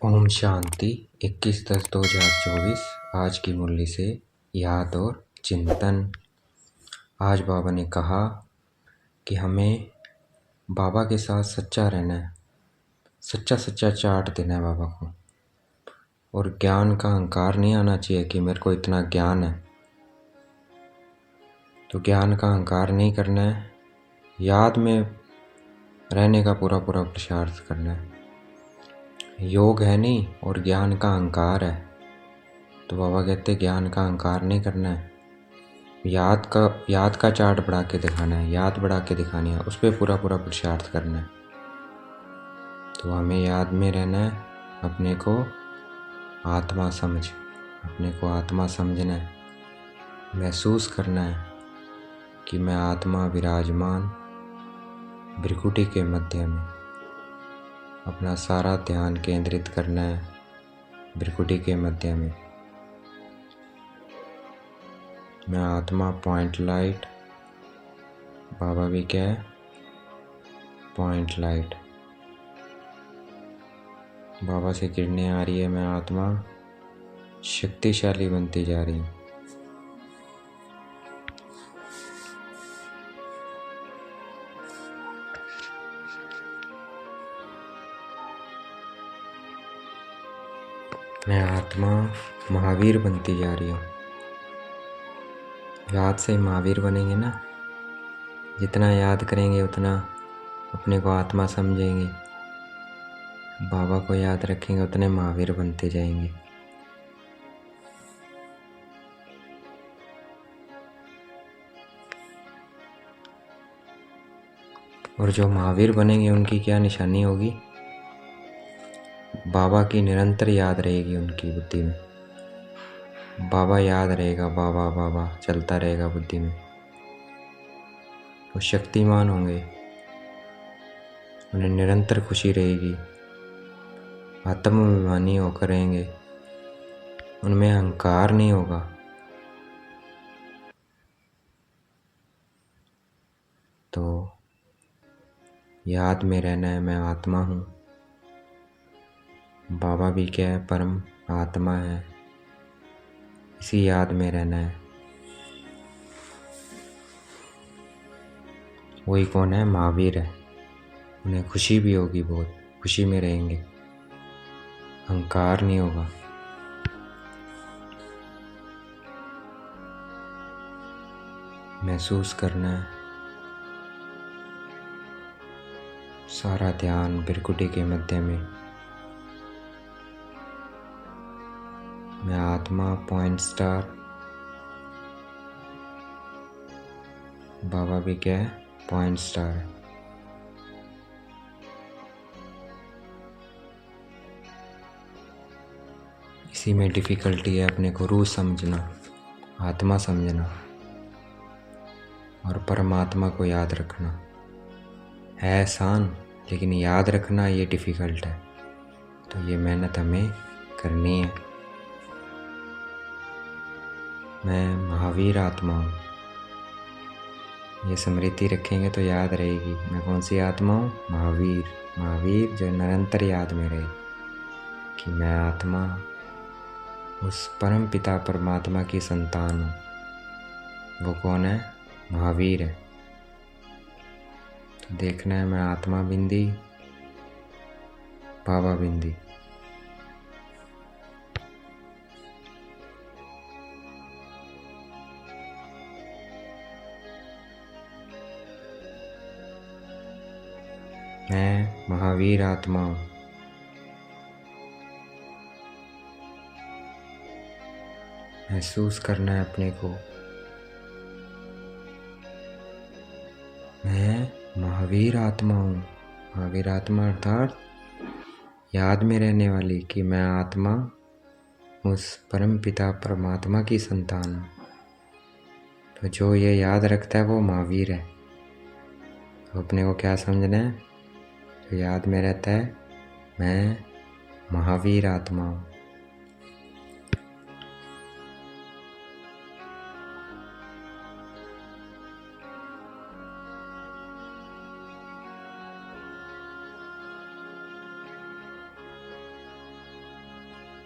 ओम शांति। 21/10/2024 आज की मुरली से याद और चिंतन। आज बाबा ने कहा कि हमें बाबा के साथ सच्चा रहना है, सच्चा सच्चा चाट देना है बाबा को। और ज्ञान का अहंकार नहीं आना चाहिए कि मेरे को इतना ज्ञान है, तो ज्ञान का अहंकार नहीं करना है। याद में रहने का पूरा पूरा पुरुषार्थ करना है। योग है नहीं और ज्ञान का अहंकार है, तो बाबा कहते ज्ञान का अहंकार नहीं करना है। याद का चार्ट बढ़ा के दिखाना है, याद बढ़ा के दिखानी है, उस पर पूरा पूरा पुरुषार्थ करना है। तो हमें याद में रहना है, अपने को आत्मा समझना है, महसूस करना है कि मैं आत्मा विराजमान भृकुटी के मध्य में। अपना सारा ध्यान केंद्रित करना है भृकुटी के मध्य में। मैं आत्मा पॉइंट लाइट, बाबा भी क्या है, पॉइंट लाइट। बाबा से किरणें आ रही है, मैं आत्मा शक्तिशाली बनती जा रही हूँ। मैं आत्मा महावीर बनती जा रही हूँ। याद से महावीर बनेंगे ना, जितना याद करेंगे उतना अपने को आत्मा समझेंगे, बाबा को याद रखेंगे, उतने महावीर बनते जाएंगे। और जो महावीर बनेंगे उनकी क्या निशानी होगी, बाबा की निरंतर याद रहेगी उनकी बुद्धि में। बाबा याद रहेगा, बाबा बाबा चलता रहेगा बुद्धि में। वो शक्तिमान होंगे, उन्हें निरंतर खुशी रहेगी, आत्माभिमानी होकर रहेंगे, उनमें अहंकार नहीं होगा। तो याद में रहना है, मैं आत्मा हूँ, बाबा भी क्या है, परम आत्मा है, इसी याद में रहना है। वही कौन है, महावीर है। उन्हें खुशी भी होगी, बहुत खुशी में रहेंगे, अहंकार नहीं होगा। महसूस करना है, सारा ध्यान भृकुटी के मध्य में। मैं आत्मा पॉइंट स्टार, बाबा भी क्या है, पॉइंट स्टार। इसी में डिफ़िकल्टी है अपने को रूह समझना, आत्मा समझना और परमात्मा को याद रखना। है आसान, लेकिन याद रखना ये डिफ़िकल्ट है। तो ये मेहनत हमें करनी है। मैं महावीर आत्मा हूँ, ये स्मृति रखेंगे तो याद रहेगी। मैं कौन सी आत्मा हूँ, महावीर। महावीर जो निरंतर याद में रहे कि मैं आत्मा उस परम पिता परमात्मा की संतान हूँ। वो कौन है, महावीर है। तो देखना है, मैं आत्मा बिंदी, बाबा बिंदी। मैं महावीर आत्मा हूँ। महसूस करना है अपने को, मैं महावीर आत्मा हूँ। महावीर आत्मा अर्थात याद में रहने वाली कि मैं आत्मा उस परम पिता परमात्मा की संतान हूँ। तो जो ये याद रखता है वो महावीर है। तो अपने को क्या समझना है, जो याद में रहता है, मैं महावीर आत्मा हूँ।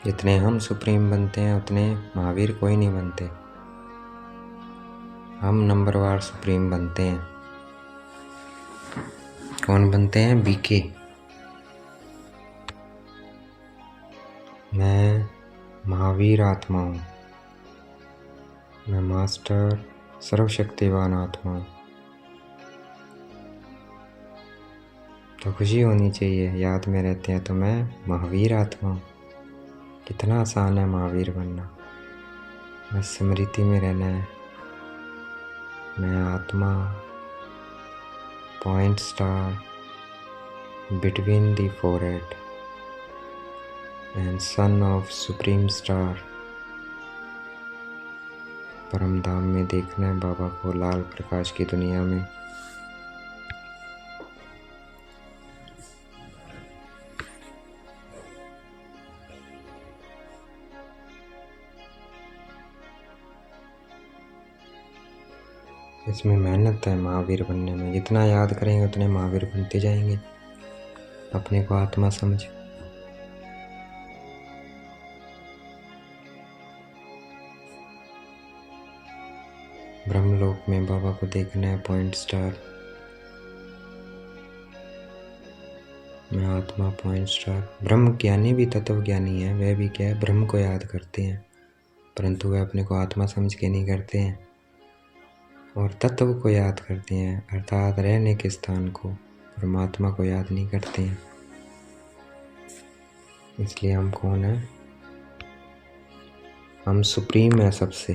जितने हम सुप्रीम बनते हैं उतने महावीर कोई नहीं बनते। हम नंबरवार सुप्रीम बनते हैं। कौन बनते हैं? बीके। मैं महावीर आत्मा हूँ। मैं मास्टर सर्वशक्तिवान आत्मा हूँ। तो खुशी होनी चाहिए, याद में रहते हैं तो मैं महावीर आत्मा हूँ। कितना आसान है महावीर बनना। बस स्मृति में रहना है। मैं आत्मा, point star between the forehead and son of supreme star. परम धाम में देखना है बाबा को, लाल प्रकाश की दुनिया में। इसमें मेहनत है महावीर बनने में। जितना याद करेंगे उतने महावीर बनते जाएंगे। अपने को आत्मा समझ। ब्रह्मलोक में बाबा को देखना है, पॉइंट स्टार। मैं आत्मा, पॉइंट स्टार। ब्रह्म ज्ञानी भी तत्व ज्ञानी है। वह भी क्या है? ब्रह्म को याद करते हैं, परंतु वह अपने को आत्मा समझ के नहीं करते हैं और तत्व को याद करते हैं, अर्थात रहने के स्थान को। परमात्मा को याद नहीं करते हैं। इसलिए हम कौन है? हम सुप्रीम है सबसे।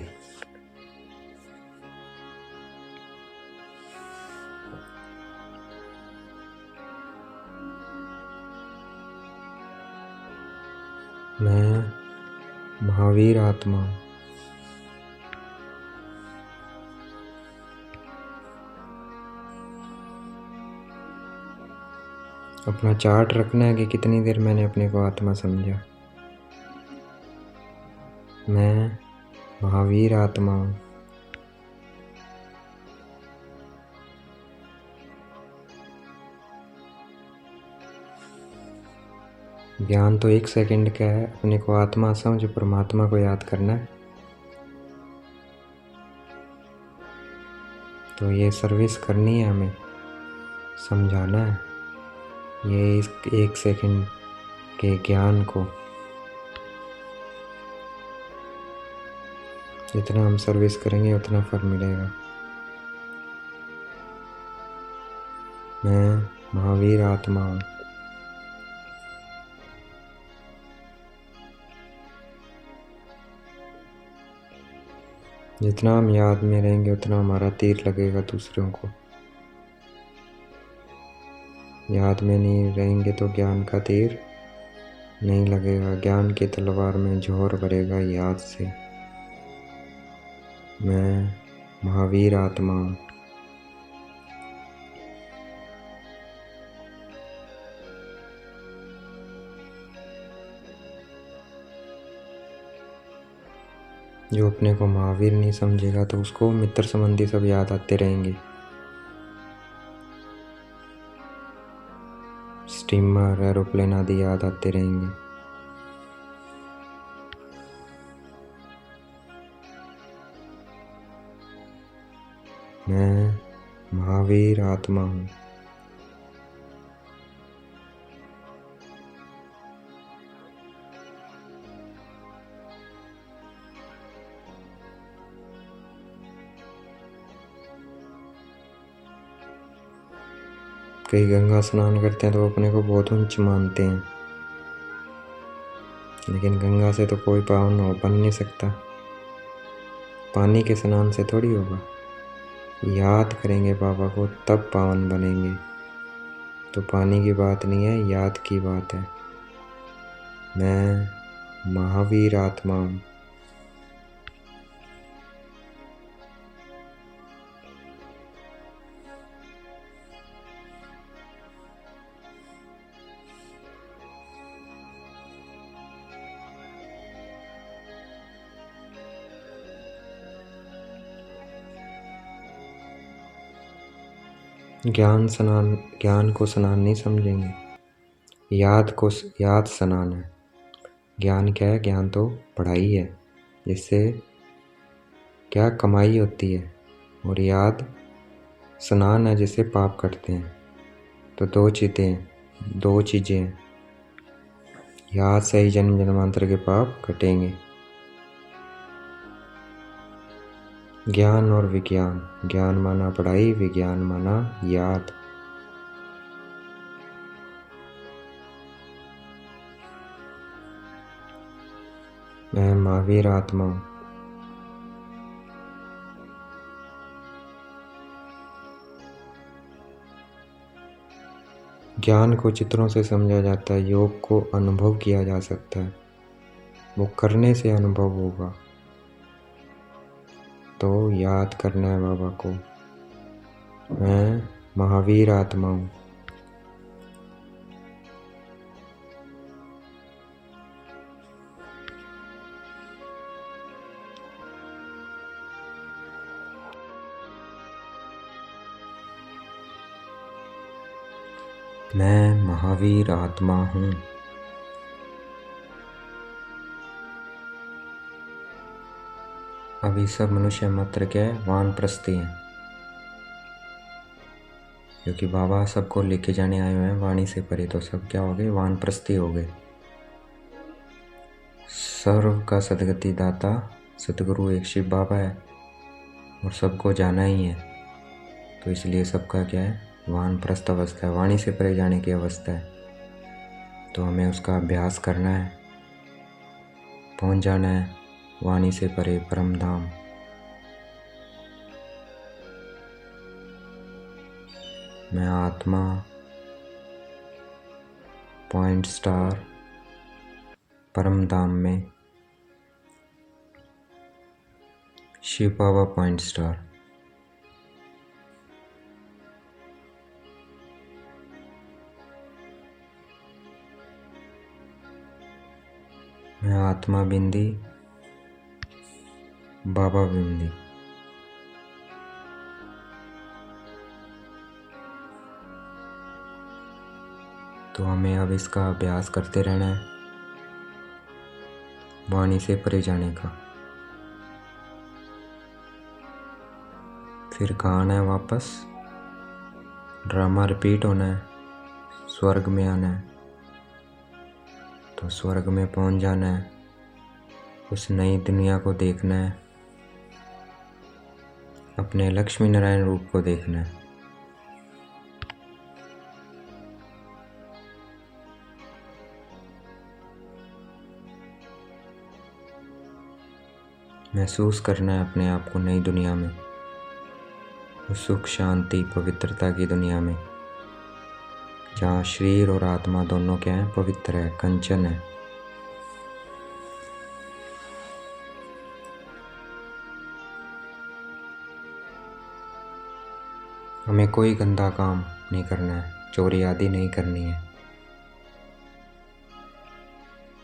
मैं महावीर आत्मा हूँ। अपना चार्ट रखना है कि कितनी देर मैंने अपने को आत्मा समझा। मैं महावीर आत्मा हूँ। ज्ञान तो 1 सेकंड का है। अपने को आत्मा समझ, परमात्मा को याद करना है। तो ये सर्विस करनी है, हमें समझाना है ये इस 1 सेकंड के ज्ञान को। जितना हम सर्विस करेंगे उतना फल मिलेगा। मैं महावीर आत्मा हूँ। जितना हम याद में रहेंगे उतना हमारा तीर लगेगा दूसरों को। याद में नहीं रहेंगे तो ज्ञान का तीर नहीं लगेगा। ज्ञान की तलवार में जोर भरेगा याद से। मैं महावीर आत्मा हूँ। जो अपने को महावीर नहीं समझेगा तो उसको मित्र संबंधी सब याद आते रहेंगे। स्टीमर, एरोप्लेन आदि याद आते रहेंगे। मैं महावीर आत्मा हूँ। कई गंगा स्नान करते हैं तो अपने को बहुत ऊंच मानते हैं, लेकिन गंगा से तो कोई पावन बन नहीं सकता। पानी के स्नान से थोड़ी होगा। याद करेंगे बाबा को तब पावन बनेंगे। तो पानी की बात नहीं है, याद की बात है। मैं महावीर आत्मा हूँ। ज्ञान को स्नान नहीं समझेंगे। याद स्नान है। ज्ञान क्या है? ज्ञान तो पढ़ाई है, जिससे क्या कमाई होती है। और याद स्नान है, जिससे पाप कटते हैं। तो दो चीज़ें हैं। याद से ही जन्म जन्मांतर के पाप कटेंगे। ज्ञान और विज्ञान। ज्ञान माना पढ़ाई, विज्ञान माना याद। मैं महावीर आत्मा हूँ। ज्ञान को चित्रों से समझा जाता है, योग को अनुभव किया जा सकता है। वो करने से अनुभव होगा। तो याद करना है बाबा को। मैं महावीर आत्मा हूँ। मैं महावीर आत्मा हूँ। अभी सब मनुष्य मात्र के वानप्रस्थी हैं, क्योंकि बाबा सबको लेके जाने आए हुए हैं वाणी से परे। तो सब क्या हो गए? वानप्रस्थी हो गए। सर्व का सदगति दाता सतगुरु एक शिव बाबा है, और सबको जाना ही है। तो इसलिए सबका क्या है? वानप्रस्थ अवस्था है, वाणी से परे जाने की अवस्था है। तो हमें उसका अभ्यास करना है, पहुंच जाना है वाणी से परे परम धाम। मैं आत्मा पॉइंट स्टार परम धाम में शिव बाबा पॉइंट स्टार। मैं आत्मा बिंदी बाबा बिंदी। तो हमें अब इसका अभ्यास करते रहना है, वाणी से परे जाने का। फिर कहाँ आना है वापस? ड्रामा रिपीट होना है, स्वर्ग में आना है। तो स्वर्ग में पहुंच जाना है, उस नई दुनिया को देखना है, अपने लक्ष्मी नारायण रूप को देखना है। महसूस करना है अपने आप को नई दुनिया में, उस सुख शांति पवित्रता की दुनिया में, जहाँ शरीर और आत्मा दोनों क्या है? पवित्र है, कंचन है। हमें कोई गंदा काम नहीं करना है, चोरी आदि नहीं करनी है।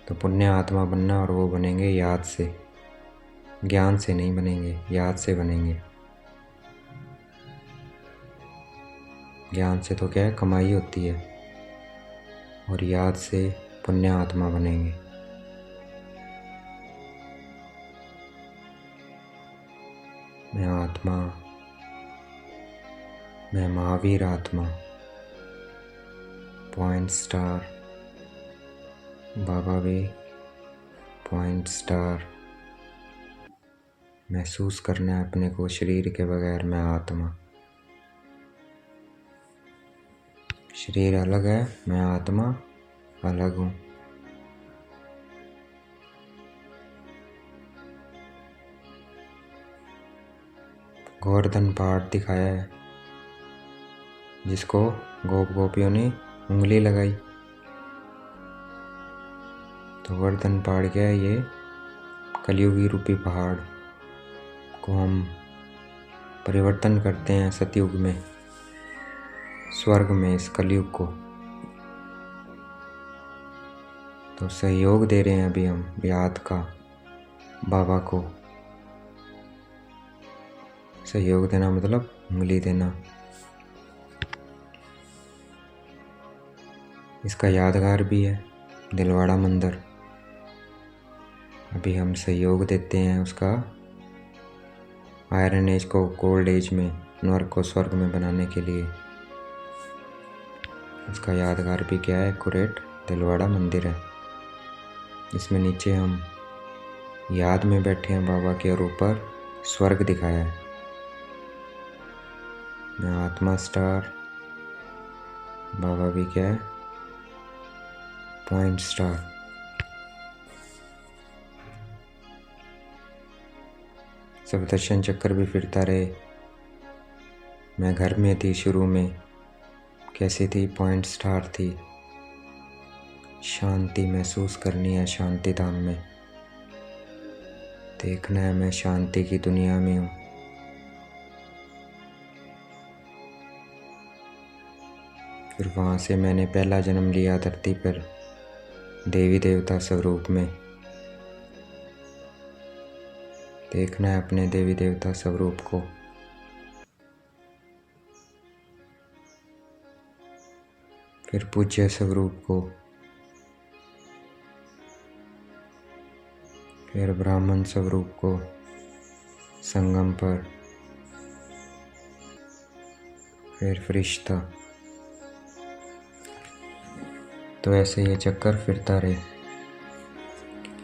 तो पुण्य आत्मा बनना, और वो बनेंगे याद से, ज्ञान से नहीं बनेंगे, याद से बनेंगे। ज्ञान से तो क्या है? कमाई होती है, और याद से पुण्य आत्मा बनेंगे। मैं आत्मा, मैं महावीर आत्मा पॉइंट स्टार, बाबा भी पॉइंट स्टार। महसूस करना है अपने को शरीर के बगैर मैं आत्मा। शरीर अलग है, मैं आत्मा अलग हूँ। गोवर्धन पहाड़ दिखाया है, जिसको गोप गोपियों ने उंगली लगाई। तो गोवर्धन पहाड़ क्या है? ये कलयुगी रूपी पहाड़ को हम परिवर्तन करते हैं सतयुग में, स्वर्ग में, इस कलयुग को। तो सहयोग दे रहे हैं अभी हम याद का बाबा को। सहयोग देना मतलब उंगली देना। इसका यादगार भी है दिलवाड़ा मंदिर, अभी हम सहयोग देते हैं उसका आयरन एज को गोल्ड एज में, नर्क को स्वर्ग में बनाने के लिए। उसका यादगार भी क्या है, एक्यूरेट दिलवाड़ा मंदिर है। इसमें नीचे हम याद में बैठे हैं बाबा के और ऊपर स्वर्ग दिखाया है। मैं आत्मा स्टार, बाबा भी क्या है, पॉइंट स्टार। सप्तर्षि चक्कर भी फिरता रहे। मैं घर में थी शुरू में, कैसी थी, पॉइंट स्टार थी। शांति महसूस करनी है शांति धाम में, देखना है मैं शांति की दुनिया में हूँ। फिर वहाँ से मैंने पहला जन्म लिया धरती पर देवी देवता स्वरूप में, देखना है अपने देवी देवता स्वरूप को। फिर पूज्य स्वरूप को, फिर ब्राह्मण स्वरूप को संगम पर, फिर फरिश्ता। तो ऐसे ये चक्कर फिरता रहे।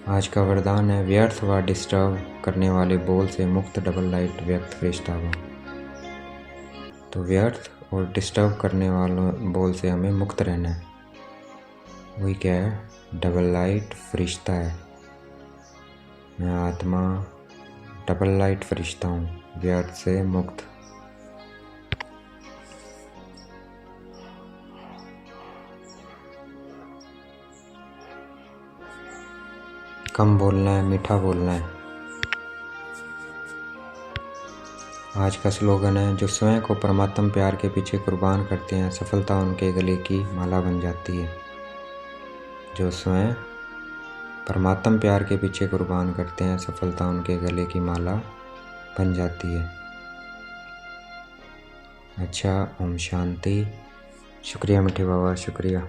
आज का वरदान है व्यर्थ व डिस्टर्ब करने वाले बोल से मुक्त डबल लाइट व्यक्त फरिश्ता हो। तो व्यर्थ और डिस्टर्ब करने वालों बोल से हमें मुक्त रहना है। वही क्या है, डबल लाइट फरिश्ता है। मैं आत्मा डबल लाइट फरिश्ता हूँ, व्यर्थ से मुक्त। कम बोलना है, मीठा बोलना है। आज का स्लोगन है, जो स्वयं को परमात्म प्यार के पीछे कुर्बान करते हैं सफलता उनके गले की माला बन जाती है। जो स्वयं परमात्म प्यार के पीछे कुर्बान करते हैं सफलता उनके गले की माला बन जाती है। अच्छा, ओम शांति। शुक्रिया मीठे बाबा, शुक्रिया।